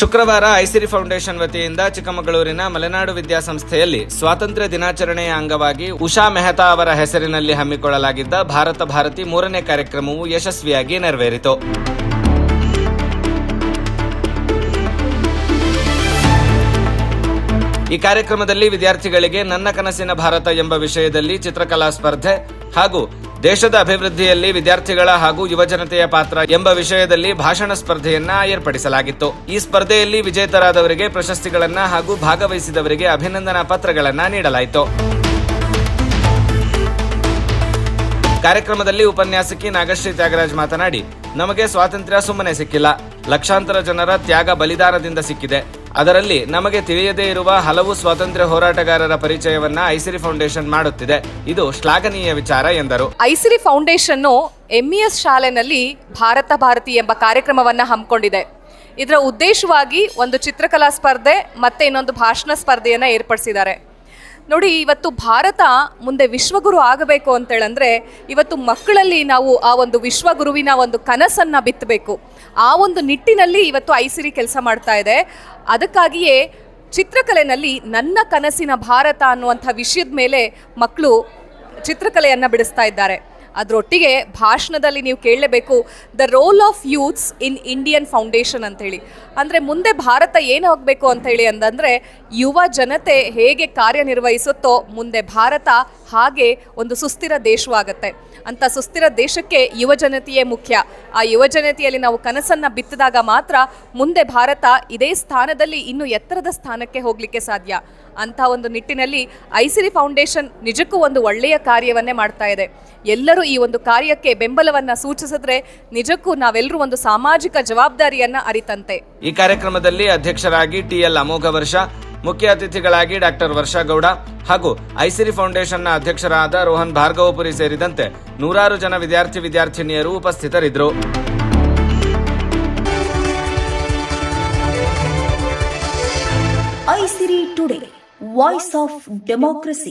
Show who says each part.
Speaker 1: ಶುಕ್ರವಾರ ಐಸಿರಿ ಫೌಂಡೇಶನ್ ವತಿಯಿಂದ ಚಿಕ್ಕಮಗಳೂರಿನ ಮಲೆನಾಡು ವಿದ್ಯಾಸಂಸ್ಥೆಯಲ್ಲಿ ಸ್ವಾತಂತ್ರ್ಯ ದಿನಾಚರಣೆಯ ಅಂಗವಾಗಿ ಉಷಾ ಮೆಹ್ತಾ ಅವರ ಹೆಸರಿನಲ್ಲಿ ಹಮ್ಮಿಕೊಳ್ಳಲಾಗಿದ್ದ ಭಾರತ ಭಾರತಿ 3ನೇ ಕಾರ್ಯಕ್ರಮವು ಯಶಸ್ವಿಯಾಗಿ ನೆರವೇರಿತು. ಈ ಕಾರ್ಯಕ್ರಮದಲ್ಲಿ ವಿದ್ಯಾರ್ಥಿಗಳಿಗೆ ನನ್ನ ಕನಸಿನ ಭಾರತ ಎಂಬ ವಿಷಯದಲ್ಲಿ ಚಿತ್ರಕಲಾ ಸ್ಪರ್ಧೆ ಹಾಗೂ ದೇಶದ ಅಭಿವೃದ್ಧಿಯಲ್ಲಿ ವಿದ್ಯಾರ್ಥಿಗಳ ಹಾಗೂ ಯುವಜನತೆಯ ಪಾತ್ರ ಎಂಬ ವಿಷಯದಲ್ಲಿ ಭಾಷಣ ಸ್ಪರ್ಧೆಯನ್ನ ಏರ್ಪಡಿಸಲಾಗಿತ್ತು. ಈ ಸ್ಪರ್ಧೆಯಲ್ಲಿ ವಿಜೇತರಾದವರಿಗೆ ಪ್ರಶಸ್ತಿಗಳನ್ನ ಹಾಗೂ ಭಾಗವಹಿಸಿದವರಿಗೆ ಅಭಿನಂದನಾ ಪತ್ರಗಳನ್ನ ನೀಡಲಾಯಿತು. ಕಾರ್ಯಕ್ರಮದಲ್ಲಿ ಉಪನ್ಯಾಸಕಿ ನಾಗಶ್ರೀ ತ್ಯಾಗರಾಜ್ ಮಾತನಾಡಿ, ನಮಗೆ ಸ್ವಾತಂತ್ರ್ಯ ಸುಮ್ಮನೆ ಸಿಕ್ಕಿಲ್ಲ, ಲಕ್ಷಾಂತರ ಜನರ ತ್ಯಾಗ ಬಲಿದಾನದಿಂದ ಸಿಕ್ಕಿದೆ. ಅದರಲ್ಲಿ ನಮಗೆ ತಿಳಿಯದೇ ಇರುವ ಹಲವು ಸ್ವಾತಂತ್ರ್ಯ ಹೋರಾಟಗಾರರ ಪರಿಚಯವನ್ನ ಐಸಿರಿ ಫೌಂಡೇಶನ್ ಮಾಡುತ್ತಿದೆ. ಇದು ಶ್ಲಾಘನೀಯ ವಿಚಾರ ಎಂದರು.
Speaker 2: ಐಸಿರಿ ಫೌಂಡೇಶನ್ MES ಶಾಲೆನಲ್ಲಿ ಭಾರತ ಭಾರತಿ ಎಂಬ ಕಾರ್ಯಕ್ರಮವನ್ನ ಹಮ್ಮಿಕೊಂಡಿದೆ. ಇದರ ಉದ್ದೇಶವಾಗಿ ಒಂದು ಚಿತ್ರಕಲಾ ಸ್ಪರ್ಧೆ ಮತ್ತೆ ಇನ್ನೊಂದು ಭಾಷಣ ಸ್ಪರ್ಧೆಯನ್ನ ಏರ್ಪಡಿಸಿದ್ದಾರೆ. ನೋಡಿ, ಇವತ್ತು ಭಾರತ ಮುಂದೆ ವಿಶ್ವಗುರು ಆಗಬೇಕು ಅಂತೇಳಂದ್ರೆ ಇವತ್ತು ಮಕ್ಕಳಲ್ಲಿ ನಾವು ಆ ಒಂದು ವಿಶ್ವಗುರುವಿನ ಒಂದು ಕನಸನ್ನು ಬಿತ್ತಬೇಕು. ಆ ಒಂದು ನಿಟ್ಟಿನಲ್ಲಿ ಇವತ್ತು ಐಸಿರಿ ಕೆಲಸ ಮಾಡ್ತಾ ಇದೆ. ಅದಕ್ಕಾಗಿಯೇ ಚಿತ್ರಕಲೆಯಲ್ಲಿ ನನ್ನ ಕನಸಿನ ಭಾರತ ಅನ್ನುವಂಥ ವಿಷಯದ ಮೇಲೆ ಮಕ್ಕಳು ಚಿತ್ರಕಲೆಯನ್ನು ಬಿಡಿಸ್ತಾ ಇದ್ದಾರೆ. ಅದರೊಟ್ಟಿಗೆ ಭಾಷಣದಲ್ಲಿ ನೀವು ಕೇಳಲೇಬೇಕು, the role of youths in Indian foundation ಅಂತೇಳಿ. ಅಂದರೆ ಮುಂದೆ ಭಾರತ ಏನಾಗಬೇಕು ಅಂತೇಳಿ ಅಂತಂದರೆ ಯುವ ಜನತೆ ಹೇಗೆ ಕಾರ್ಯನಿರ್ವಹಿಸುತ್ತೋ ಮುಂದೆ ಭಾರತ ಹಾಗೆ ಒಂದು ಸುಸ್ಥಿರ ದೇಶವಾಗುತ್ತೆ. ಅಂಥ ಸುಸ್ಥಿರ ದೇಶಕ್ಕೆ ಯುವ ಜನತೆಯೇ ಮುಖ್ಯ. ಆ ಯುವ ಜನತೆಯಲ್ಲಿ ನಾವು ಕನಸನ್ನು ಬಿತ್ತಿದಾಗ ಮಾತ್ರ ಮುಂದೆ ಭಾರತ ಇದೇ ಸ್ಥಾನದಲ್ಲಿ ಇನ್ನೂ ಎತ್ತರದ ಸ್ಥಾನಕ್ಕೆ ಹೋಗಲಿಕ್ಕೆ ಸಾಧ್ಯ. ಅಂಥ ಒಂದು ನಿಟ್ಟಿನಲ್ಲಿ ಐಸಿರಿ ಫೌಂಡೇಶನ್ ನಿಜಕ್ಕೂ ಒಂದು ಒಳ್ಳೆಯ ಕಾರ್ಯವನ್ನೇ ಮಾಡ್ತಾ ಇದೆ. ಎಲ್ಲರೂ ಈ ಒಂದು ಕಾರ್ಯಕ್ಕೆ ಬೆಂಬಲವನ್ನು ಸೂಚಿಸಿದ್ರೆ ನಿಜಕ್ಕೂ ನಾವೆಲ್ಲರೂ ಒಂದು ಸಾಮಾಜಿಕ ಜವಾಬ್ದಾರಿಯನ್ನ ಅರಿತಂತೆ.
Speaker 1: ಈ ಕಾರ್ಯಕ್ರಮದಲ್ಲಿ ಅಧ್ಯಕ್ಷರಾಗಿ TL ಅಮೋಘ ವರ್ಷ, ಮುಖ್ಯ ಅತಿಥಿಗಳಾಗಿ ಡಾಕ್ಟರ್ ವರ್ಷಾ ಗೌಡ ಹಾಗೂ ಐಸಿರಿ ಫೌಂಡೇಶನ್ನ ಅಧ್ಯಕ್ಷರಾದ ರೋಹನ್ ಭಾರ್ಗವಪುರಿ ಸೇರಿದಂತೆ ನೂರಾರು ಜನ ವಿದ್ಯಾರ್ಥಿನಿಯರು ಉಪಸ್ಥಿತರಿದ್ದರು.
Speaker 3: ಐಸಿರಿ ಟುಡೇ, ವಾಯ್ಸ್ ಆಫ್ ಡೆಮೋಕ್ರಸಿ.